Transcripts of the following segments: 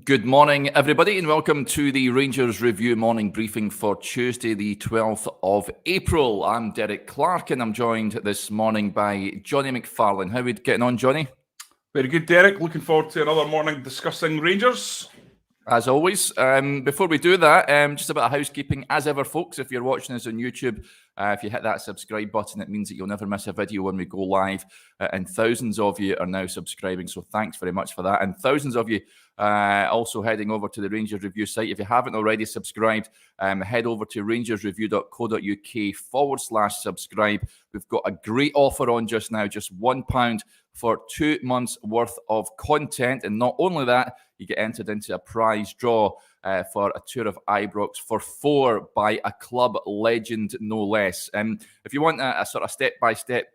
Good morning, everybody, and welcome to the Rangers Review morning briefing for Tuesday, the 12th of April. I'm Derek Clark, and I'm joined this morning by Jonny McFarlane. How are we getting on, Jonny? Very good, Derek. Looking forward to another morning discussing Rangers. As always, before we do that, just a bit of housekeeping. As ever, folks, if you're watching us on YouTube, if you hit that subscribe button, it means that you'll never miss a video when we go live. And thousands of you are now subscribing, so thanks very much for that. And thousands of you also heading over to the Rangers Review site. If you haven't already subscribed, head over to rangersreview.co.uk/subscribe. We've got a great offer on just now, just £1 for 2 months worth of content. And not only that, you get entered into a prize draw for a tour of Ibrox for 4 by a club legend, no less. If you want a sort of step-by-step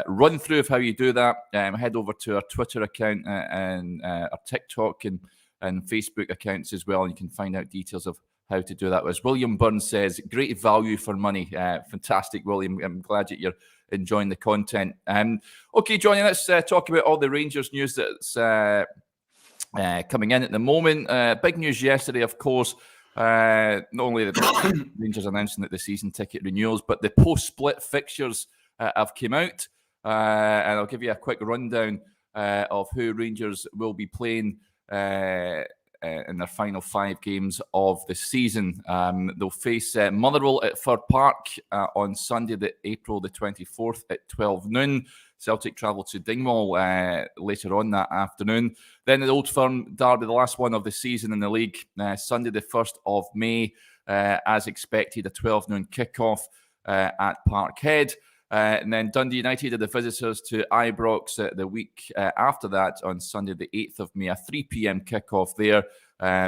run through of how you do that, head over to our Twitter account and our TikTok and Facebook accounts as well, and you can find out details of how to do that. As William Burns says, great value for money. Fantastic, William. I'm glad that you're enjoying the content. Okay, Jonny, let's talk about all the Rangers news that's coming in at the moment. Big news yesterday, of course. Not only the Rangers announcing that the season ticket renewals, but the post-split fixtures have come out. And I'll give you a quick rundown of who Rangers will be playing in their final 5 games of the season. They'll face Motherwell at Fir Park on Sunday, April the 24th at 12 noon. Celtic travel to Dingwall later on that afternoon. Then the Old Firm derby, the last one of the season in the league, Sunday the 1st of May, as expected, a 12 noon kickoff at Parkhead. And then Dundee United are the visitors to Ibrox the week after that on Sunday the 8th of May, a 3 p.m. kickoff there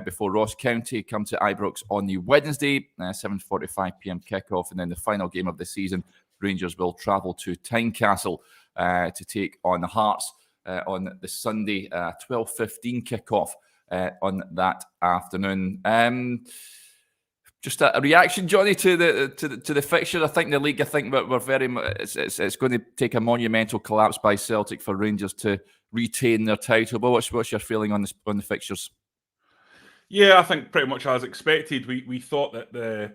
before Ross County come to Ibrox on the Wednesday, 7:45 p.m. kickoff. And then the final game of the season, Rangers will travel to Tynecastle to take on the Hearts on the Sunday 12:15 kickoff on that afternoon. Just a reaction, Jonny, to the fixture. I think the league. We're very. It's going to take a monumental collapse by Celtic for Rangers to retain their title. But what's your feeling on the fixtures? Yeah, I think pretty much as expected. We thought that the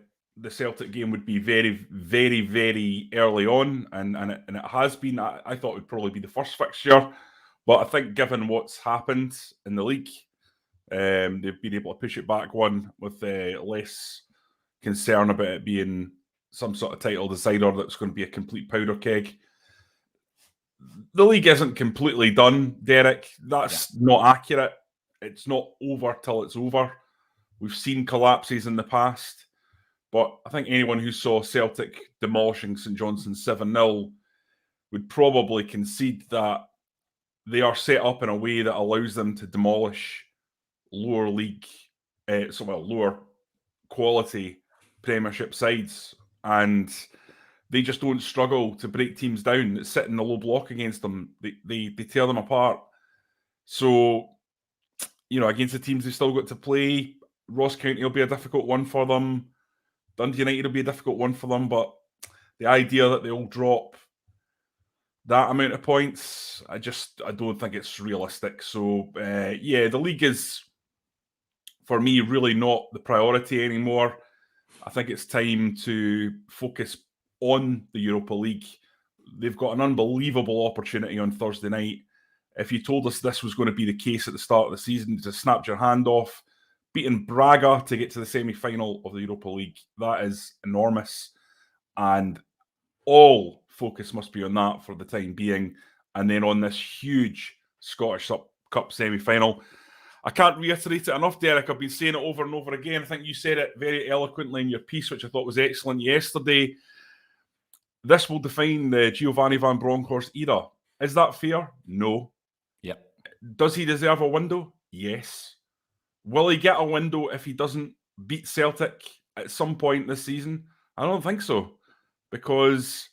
Celtic game would be very, very, very early on, and it has been. I thought it would probably be the first fixture, but I think given what's happened in the league, they've been able to push it back one with less concern about it being some sort of title decider that's going to be a complete powder keg. The league isn't completely done, Derek. That's not accurate. It's not over till it's over. We've seen collapses in the past, but I think anyone who saw Celtic demolishing St Johnstone 7-0 would probably concede that they are set up in a way that allows them to demolish lower league, lower quality Premiership sides, and they just don't struggle to break teams down that sit in the low block against them. They tear them apart. So, against the teams they've still got to play, Ross County will be a difficult one for them. Dundee United will be a difficult one for them, but the idea that they'll drop that amount of points, I don't think it's realistic. So, the league is, for me, really not the priority anymore. I think it's time to focus on the Europa League. They've got an unbelievable opportunity on Thursday night. If you told us this was going to be the case at the start of the season, to snap your hand off, beating Braga to get to the semi-final of the Europa League, that is enormous. And all focus must be on that for the time being. And then on this huge Scottish Cup semi-final. I can't reiterate it enough, Derek. I've been saying it over and over again. I think you said it very eloquently in your piece, which I thought was excellent yesterday. This will define the Giovanni Van Bronckhorst era. Is that fair? No. Yep. Does he deserve a window? Yes. Will he get a window if he doesn't beat Celtic at some point this season? I don't think so. Because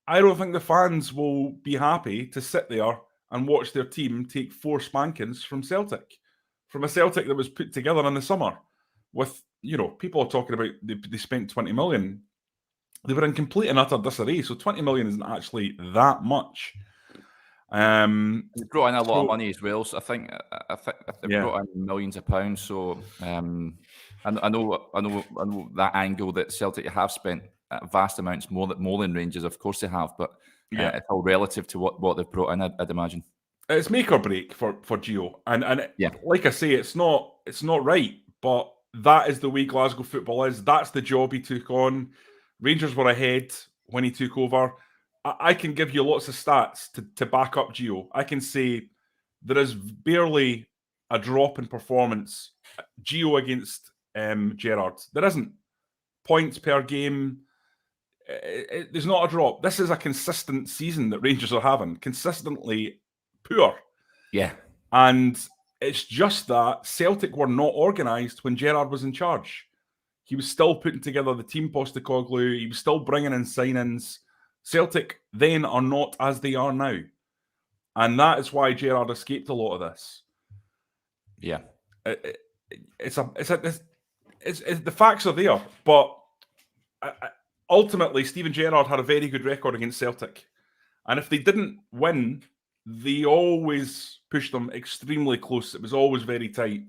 I don't think the fans will be happy to sit there and watch their team take 4 spankings from Celtic. From a Celtic that was put together in the summer with, people are talking about they spent 20 million. They were in complete and utter disarray, so 20 million isn't actually that much. They brought in a lot of money as well, so I think they brought in millions of pounds. So I know that angle that Celtic have spent vast amounts more than Rangers. Of course they have, but it's all relative to what they've brought in. I'd imagine it's make or break for Gio, and like I say, it's not right, but that is the way Glasgow football is. That's the job he took on. Rangers were ahead when he took over. I can give you lots of stats to back up Gio. I can say there is barely a drop in performance. Gio against Gerrard. There isn't. Points per game. There's not a drop. This is a consistent season that Rangers are having. Consistently poor. Yeah. And it's just that Celtic were not organised when Gerrard was in charge. He was still putting together the team Postecoglou. He was still bringing in signings. Celtic then are not as they are now. And that is why Gerrard escaped a lot of this. Yeah. The facts are there. But ultimately, Steven Gerrard had a very good record against Celtic. And if they didn't win, they always pushed them extremely close. It was always very tight.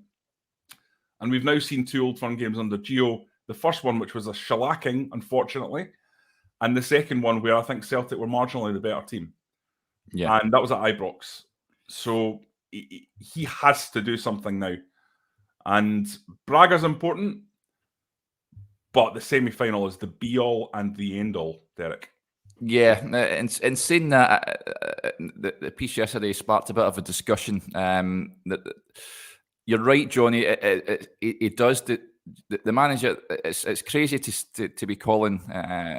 And we've now seen 2 Old Firm games under Gio. The first one, which was a shellacking, unfortunately. And the second one, where I think Celtic were marginally the better team. Yeah. And that was at Ibrox. So he has to do something now. And Braga's important, but the semi-final is the be-all and the end-all, Derek. Yeah, and saying that, the piece yesterday sparked a bit of a discussion. You're right, Johnny. It does. The manager, it's crazy to be calling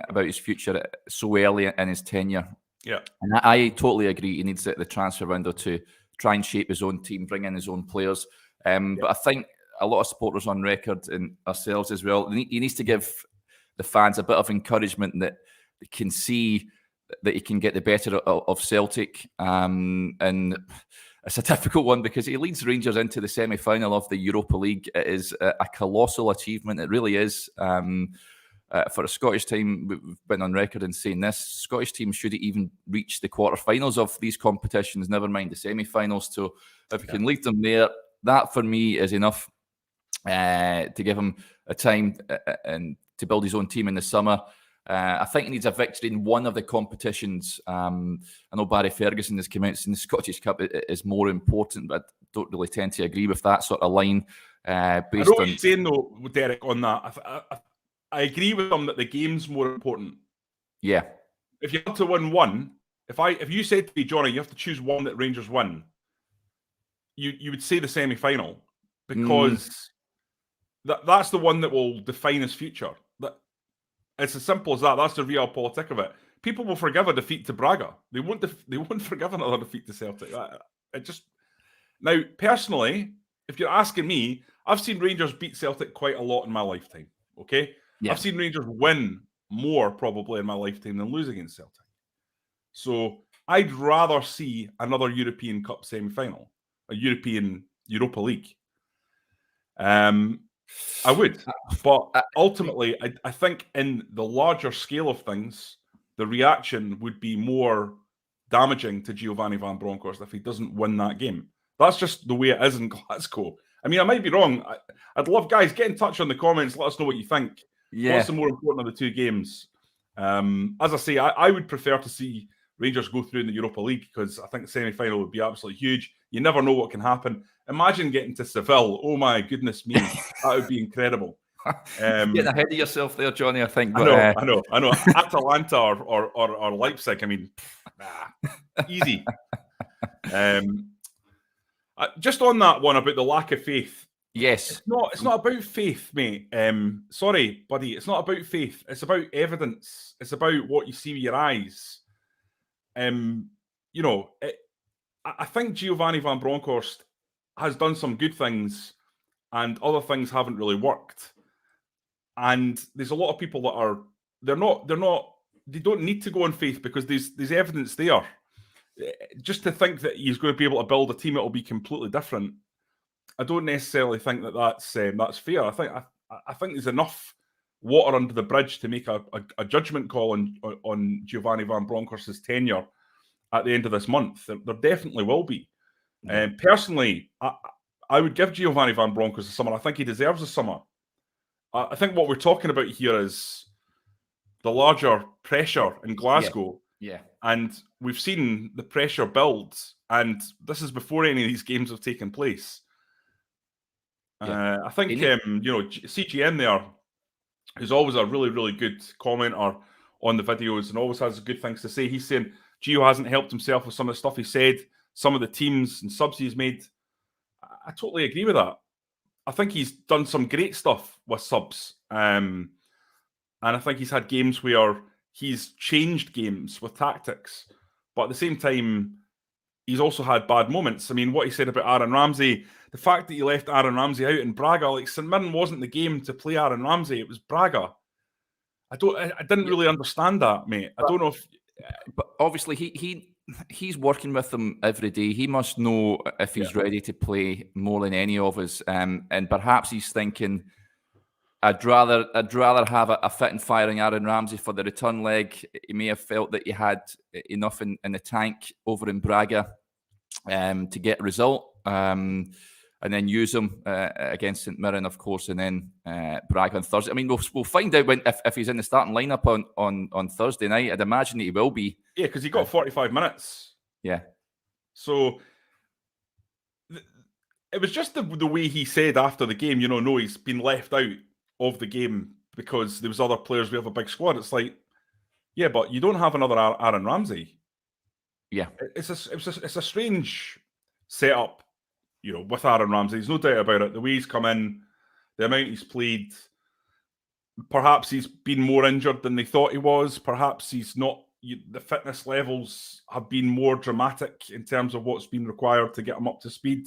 about his future so early in his tenure. Yeah, and I totally agree. He needs the transfer window to try and shape his own team, bring in his own players. But I think a lot of supporters on record, and ourselves as well, he needs to give the fans a bit of encouragement that they can see that he can get the better of Celtic. And it's a difficult one because he leads Rangers into the semi-final of the Europa League. It is a colossal achievement. It really is. For a Scottish team, we've been on record in saying this, Scottish teams shouldn't even reach the quarterfinals of these competitions, never mind the semi-finals. So if we can lead them there, that for me is enough to give him a time and to build his own team in the summer. I think he needs a victory in one of the competitions. I know Barry Ferguson has come out saying the Scottish Cup is more important, but I don't really tend to agree with that sort of line. I know what you're saying, though, Derek, on that. I agree with him that the game's more important. Yeah. If you have to win one, if you said to me, Johnny, you have to choose one that Rangers win, you would say the semi-final, because that's the one that will define his future. It's as simple as that. That's the realpolitik of it. People will forgive a defeat to Braga. They won't forgive another defeat to Celtic. Now, personally, if you're asking me, I've seen Rangers beat Celtic quite a lot in my lifetime. Okay, I've seen Rangers win more probably in my lifetime than lose against Celtic. So I'd rather see another European Cup semi-final, a European Europa League. I would, but ultimately, I think in the larger scale of things, the reaction would be more damaging to Giovanni Van Bronckhorst if he doesn't win that game. That's just the way it is in Glasgow. I mean, I might be wrong. I'd love, guys, get in touch on the comments. Let us know what you think. Yeah. What's the more important of the two games? As I say, I would prefer to see Rangers go through in the Europa League, because I think the semi-final would be absolutely huge. You never know what can happen. Imagine getting to Seville. Oh my goodness me. That would be incredible. Getting ahead of yourself there, Johnny, I think. But, I know. Atalanta or Leipzig, I mean, easy. Just on that one about the lack of faith. Yes. It's not about faith, mate. Sorry, buddy. It's not about faith. It's about evidence. It's about what you see with your eyes. I think Giovanni Van Bronckhorst has done some good things, and other things haven't really worked. And there's a lot of people that they don't need to go on faith, because there's evidence there. Just to think that he's going to be able to build a team that will be completely different, I don't necessarily think that's fair. I think there's enough water under the bridge to make a judgment call on Giovanni Van Bronckhorst's tenure. at the end of this month. There definitely will be. Personally, I would give Giovanni Van Bronckhorst the summer. I think he deserves the summer. I think what we're talking about here is the larger pressure in Glasgow. Yeah. And we've seen the pressure build, and this is before any of these games have taken place. I think, CGM there, who's always a really, really good commenter on the videos and always has good things to say. He's saying Gio hasn't helped himself with some of the stuff he said, some of the teams and subs he's made. I totally agree with that. I think he's done some great stuff with subs. And I think he's had games where he's changed games with tactics. But at the same time, he's also had bad moments. I mean, what he said about Aaron Ramsey, the fact that he left Aaron Ramsey out in Braga, like St Mirren wasn't the game to play Aaron Ramsey, it was Braga. I didn't really understand that, mate. I don't know if... But obviously, he's working with them every day. He must know if he's ready to play more than any of us. And perhaps he's thinking, I'd rather have a fit and firing Aaron Ramsey for the return leg. He may have felt that he had enough in the tank over in Braga to get a result, and then use him against St Mirren, of course, and then Braga on Thursday. I mean, we'll find out if he's in the starting lineup on Thursday night. I'd imagine that he will be. Yeah, because he got 45 minutes. Yeah. So it was just the way he said after the game, no, he's been left out of the game because there was other players. We have a big squad. It's like, yeah, but you don't have another Aaron Ramsey. Yeah. It's a strange setup, with Aaron Ramsey. There's no doubt about it. The way he's come in, the amount he's played, perhaps he's been more injured than they thought he was. Perhaps he's not. The fitness levels have been more dramatic in terms of what's been required to get him up to speed.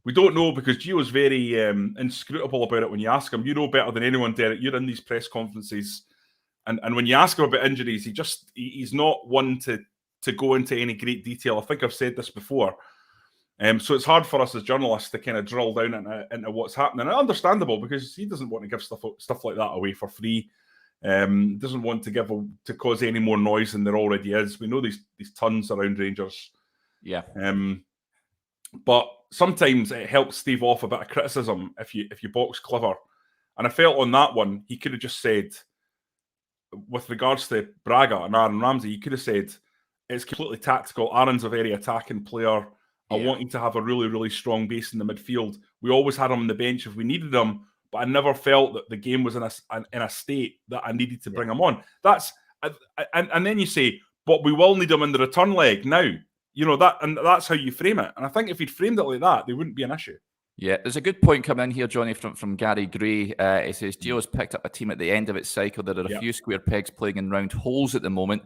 We don't know because Gio's very inscrutable about it when you ask him. You know better than anyone, Derek. You're in these press conferences. And when you ask him about injuries, he's not one to go into any great detail. I think I've said this before. So it's hard for us as journalists to kind of drill down into what's happening. And understandable because he doesn't want to give stuff like that away for free. Doesn't want to cause any more noise than there already is. We know these tons around Rangers. Yeah. But sometimes it helps stave off a bit of criticism if you box clever. And I felt on that one, he could have just said, with regards to Braga and Aaron Ramsey, he could have said, it's completely tactical. Aaron's a very attacking player. I want him to have a really, really strong base in the midfield. We always had him on the bench if we needed him, but I never felt that the game was in a state that I needed to bring him on. And then you say, but we will need him in the return leg now. And that's how you frame it. And I think if he'd framed it like that, there wouldn't be an issue. Yeah, there's a good point coming in here, Johnny, from Gary Gray. He says, Gio's picked up a team at the end of its cycle. There are a few square pegs playing in round holes at the moment.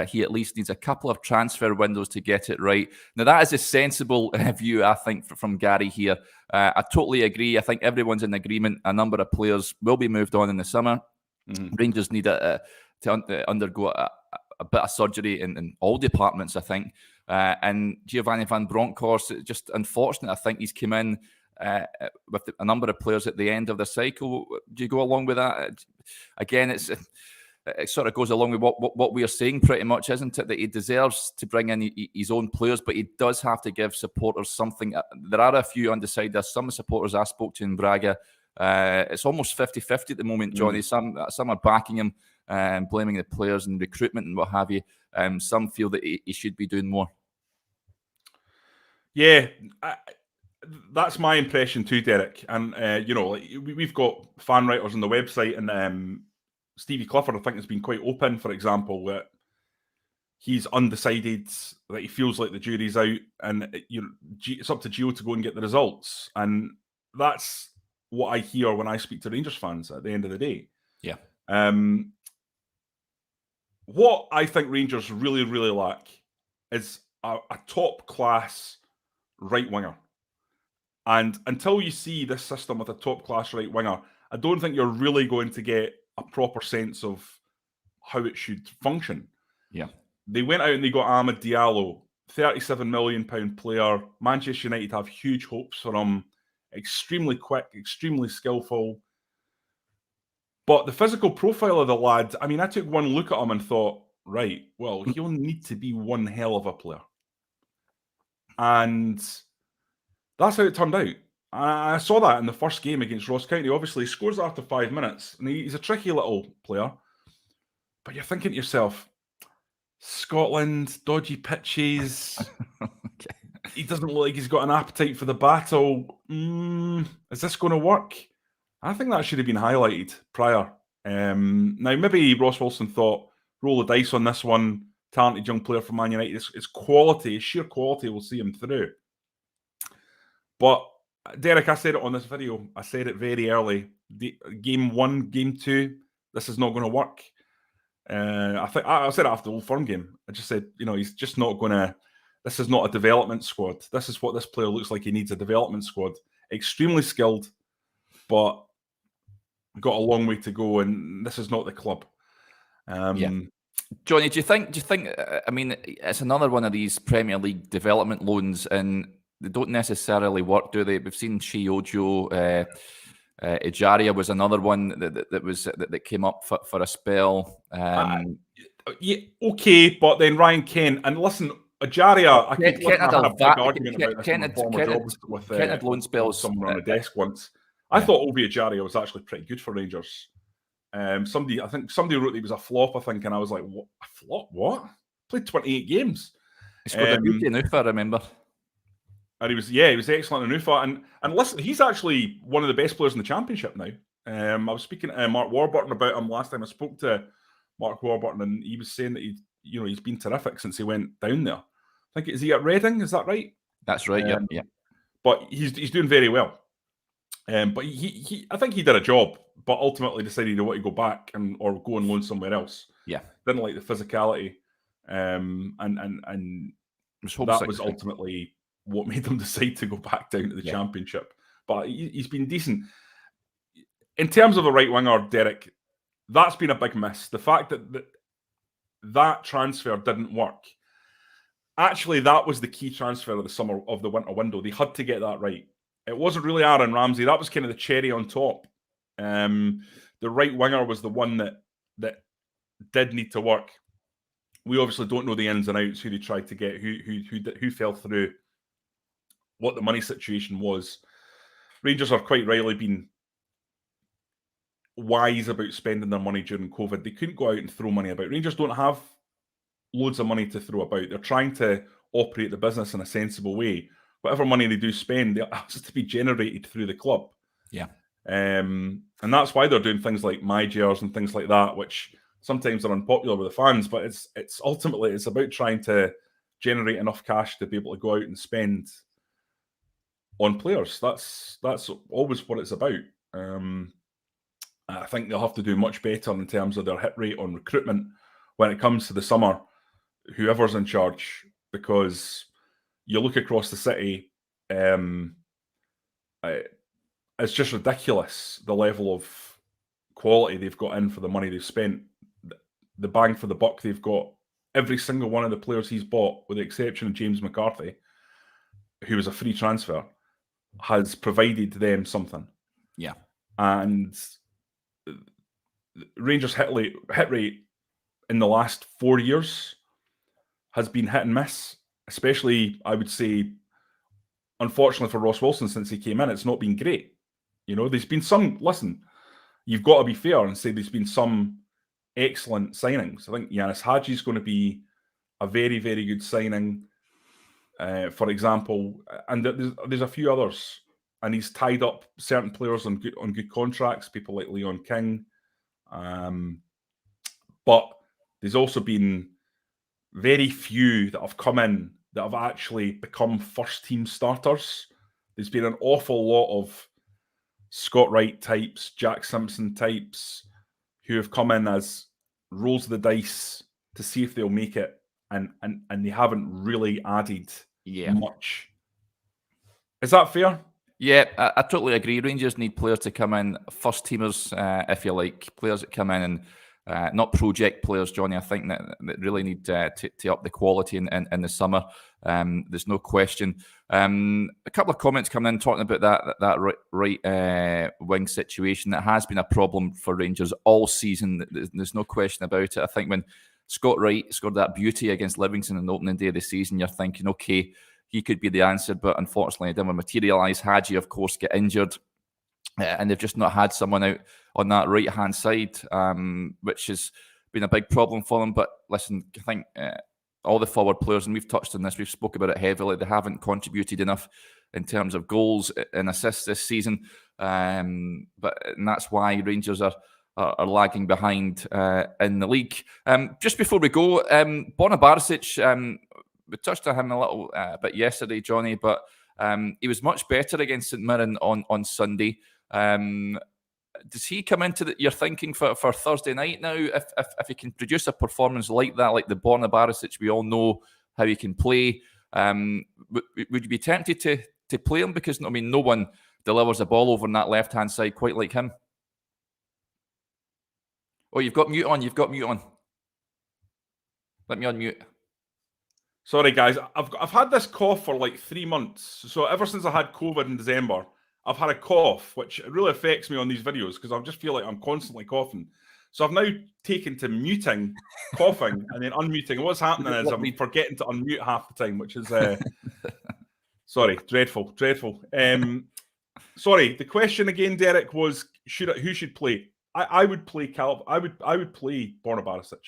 He at least needs a couple of transfer windows to get it right. Now, that is a sensible view, I think, from Gary here. I totally agree. I think everyone's in agreement. A number of players will be moved on in the summer. Mm-hmm. Rangers need to undergo a bit of surgery in all departments, I think. And Giovanni Van Bronckhorst, just unfortunate, I think he's come in with a number of players at the end of the cycle. Do you go along with that? Again, it sort of goes along with what we are saying pretty much, isn't it? That he deserves to bring in his own players, but he does have to give supporters something. There are a few undecided. There's some supporters I spoke to in Braga. It's almost 50-50 at the moment, Johnny. Some are backing him and blaming the players and recruitment and what have you. Some feel that he should be doing more. Yeah, that's my impression too, Derek. And, we've got fan writers on the website, and Stevie Clifford, I think, has been quite open, for example, that he's undecided, that he feels like the jury's out, and it's up to Gio to go and get the results. And that's what I hear when I speak to Rangers fans at the end of the day. Yeah. What I think Rangers really, really lack is a top-class right winger. And until you see this system with a top-class right winger, I don't think you're really going to get a proper sense of how it should function. Yeah. They went out and they got Amad Diallo, £37 million player. Manchester United have huge hopes for him. Extremely quick, extremely skillful. But the physical profile of the lad, I mean, I took one look at him and thought, right, well, he'll need to be one hell of a player. And that's how it turned out. I saw that in the first game against Ross County. Obviously, he scores after 5 minutes, and he's a tricky little player. But you're thinking to yourself, Scotland, dodgy pitches. Okay. He doesn't look like he's got an appetite for the battle. Is this going to work? I think that should have been highlighted prior. Now, maybe Ross Wilson thought, roll the dice on this one. Talented young player from Man United. It's quality, it's sheer quality will see him through. But Derek, I said it on this video. I said it very early. Game 1, game 2, this is not going to work. I think I said it after the Old Firm game. I just said, he's just not going to. This is not a development squad. This is what this player looks like. He needs a development squad. Extremely skilled, but got a long way to go. And this is not the club. Johnny, do you think? I mean, it's another one of these Premier League development loans, and they don't necessarily work, do they? We've seen Shiojo, Ejaria was another one that came up for a spell. Yeah, okay, but then Ryan Kent, and listen, Ejaria, I had a big argument about this in my former job with loan spells someone on the desk once. I thought Obi Ejaria was actually pretty good for Rangers. Somebody wrote that he was a flop, I think, and I was like, what? A flop? What? Played 28 games. He scored a beauty in Ufa, I remember. And he was excellent in Ufa. And listen, he's actually one of the best players in the Championship now. I was speaking to Mark Warburton about him last time I spoke to Mark Warburton, and he was saying that he's been terrific since he went down there. I think, is he at Reading? Is that right? That's right. Yeah. But he's doing very well. But he I think he did a job, but ultimately decided he wanted to go back or go and loan somewhere else. Yeah, didn't like the physicality, and that was ultimately what made them decide to go back down to the Championship. But he's been decent in terms of the right winger, Derek. That's been a big miss. The fact that transfer didn't work. Actually, that was the key transfer of the winter window. They had to get that right. It wasn't really Aaron Ramsey. That was kind of the cherry on top. The right winger was the one that did need to work. We obviously don't know the ins and outs, who they tried to get, who fell through, what the money situation was. Rangers have quite rightly been wise about spending their money during COVID. They couldn't go out and throw money about. Rangers don't have loads of money to throw about. They're trying to operate the business in a sensible way. Whatever money they do spend, it has to be generated through the club. Yeah. And that's why they're doing things like Managerials and things like that, which sometimes are unpopular with the fans, but it's ultimately it's about trying to generate enough cash to be able to go out and spend on players. That's always what it's about. I think they'll have to do much better in terms of their hit rate on recruitment when it comes to the summer, whoever's in charge, because you look across the city, it's just ridiculous, the level of quality they've got in for the money they've spent. The bang for the buck they've got. Every single one of the players he's bought, with the exception of James McCarthy, who was a free transfer, has provided them something. Yeah. And Rangers' hit rate in the last 4 years has been hit and miss. Especially, I would say, unfortunately for Ross Wilson, since he came in, it's not been great. There's been some, listen, you've got to be fair and say there's been some excellent signings. I think Yanis Hadji is going to be a very, very good signing, for example, and there's a few others. And he's tied up certain players on good contracts, people like Leon King. But there's also been very few that have come in that have actually become first-team starters. There's been an awful lot of Scott Wright types, Jack Simpson types, who have come in as rolls of the dice to see if they'll make it, and they haven't really added much. Is that fair? Yeah, I totally agree. Rangers need players to come in, first-teamers, if you like, players that come in and not project players, Johnny. I think that really need to up the quality in the summer. There's no question. A couple of comments coming in talking about that right wing situation that has been a problem for Rangers all season. There's no question about it. I think when Scott Wright scored that beauty against Livingston on the opening day of the season. You're thinking, okay, he could be the answer, but unfortunately it didn't materialise. Hadji, of course, get injured. And they've just not had someone out on that right-hand side, which has been a big problem for them. But listen, I think all the forward players, and we've touched on this, we've spoke about it heavily, they haven't contributed enough in terms of goals and assists this season. And that's why Rangers are lagging behind in the league. Just before we go, Borna Barisic, we touched on him a little bit yesterday, Johnny, but he was much better against St Mirren on Sunday. Does he come into your thinking for Thursday night now? If he can produce a performance like that, like the Borna Barisic, we all know how he can play. Would you be tempted to play him? Because I mean, no one delivers a ball over on that left-hand side quite like him. Oh, you've got mute on. You've got mute on. Let me unmute. Sorry, guys. I've had this cough for like 3 months. So ever since I had COVID in December, I've had a cough, which really affects me on these videos because I just feel like I'm constantly coughing. So I've now taken to muting, coughing, and then unmuting. And what's happening is I'm forgetting to unmute half the time, which is sorry, dreadful. Sorry, the question again, Derek, was who should play? I would play I would play Borna Barisic.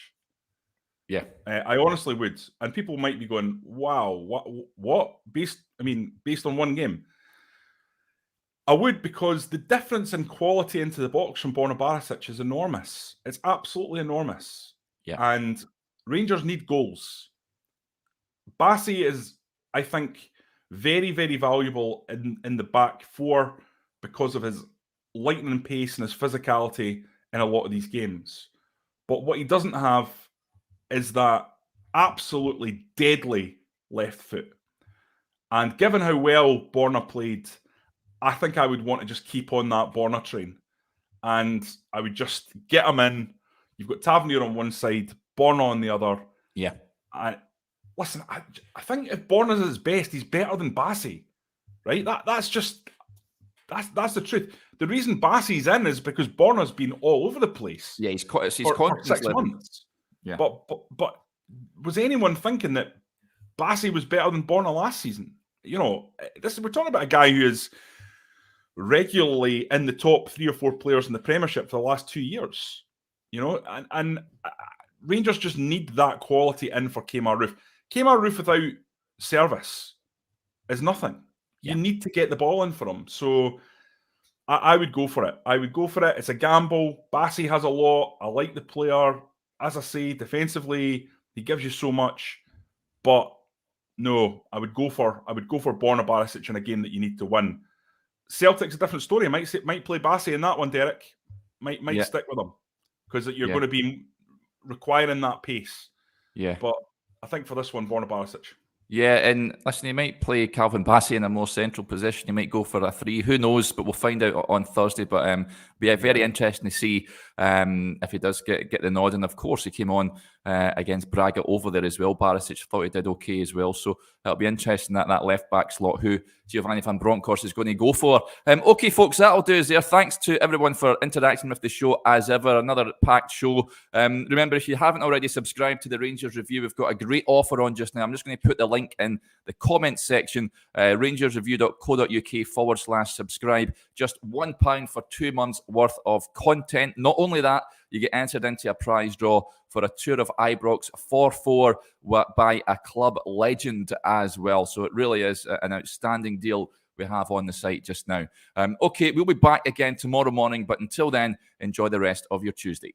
Yeah, I honestly would, and people might be going, "Wow, what?" Based on one game, I would, because the difference in quality into the box from Borna Barisic is enormous. It's absolutely enormous. Yeah, and Rangers need goals. Bassey is, I think, very, very valuable in the back four because of his lightning pace and his physicality in a lot of these games. But what he doesn't have is that absolutely deadly left foot. And given how well Borna played, I think I would want to just keep on that Borna train. And I would just get him in. You've got Tavernier on one side, Borna on the other. Yeah. Listen, I think if Borna's at his best, he's better than Bassey. Right? That's the truth. The reason Bassey's in is because Borna's been all over the place. Yeah, he's for 6 months. Yeah. But was anyone thinking that Bassey was better than Borna last season? You know, we're talking about a guy who is regularly in the top 3 or 4 players in the Premiership for the last 2 years. You know, and Rangers just need that quality in for Kemar Roofe. Kemar Roofe without service is nothing. Yeah. You need to get the ball in for him. So I would go for it. It's a gamble. Bassey has a lot. I like the player. As I say, defensively, he gives you so much. But no, I would go for Borna Barisic in a game that you need to win. Celtic's a different story. Might play Bassey in that one, Derek. Might stick with him because you're going to be requiring that pace. Yeah. But I think for this one, Borna Barisic. Yeah, and listen, he might play Calvin Bassey in a more central position. He might go for a 3. Who knows? But we'll find out on Thursday. But be very interesting to see if he does get the nod. And of course, he came on against Braga over there as well. Barisic thought he did okay as well. So it'll be interesting that left back slot who Giovanni van Bronckhorst is going to go for. Okay, folks, that'll do us there. Thanks to everyone for interacting with the show as ever. Another packed show. Remember, if you haven't already subscribed to the Rangers Review, we've got a great offer on just now. I'm just going to put the link in the comments section, rangersreview.co.uk/subscribe. Just £1 for 2 months worth of content. Not only that, you get entered into a prize draw for a tour of Ibrox 4-4 by a club legend as well. So it really is an outstanding deal we have on the site just now. Okay, we'll be back again tomorrow morning, but until then, enjoy the rest of your Tuesday.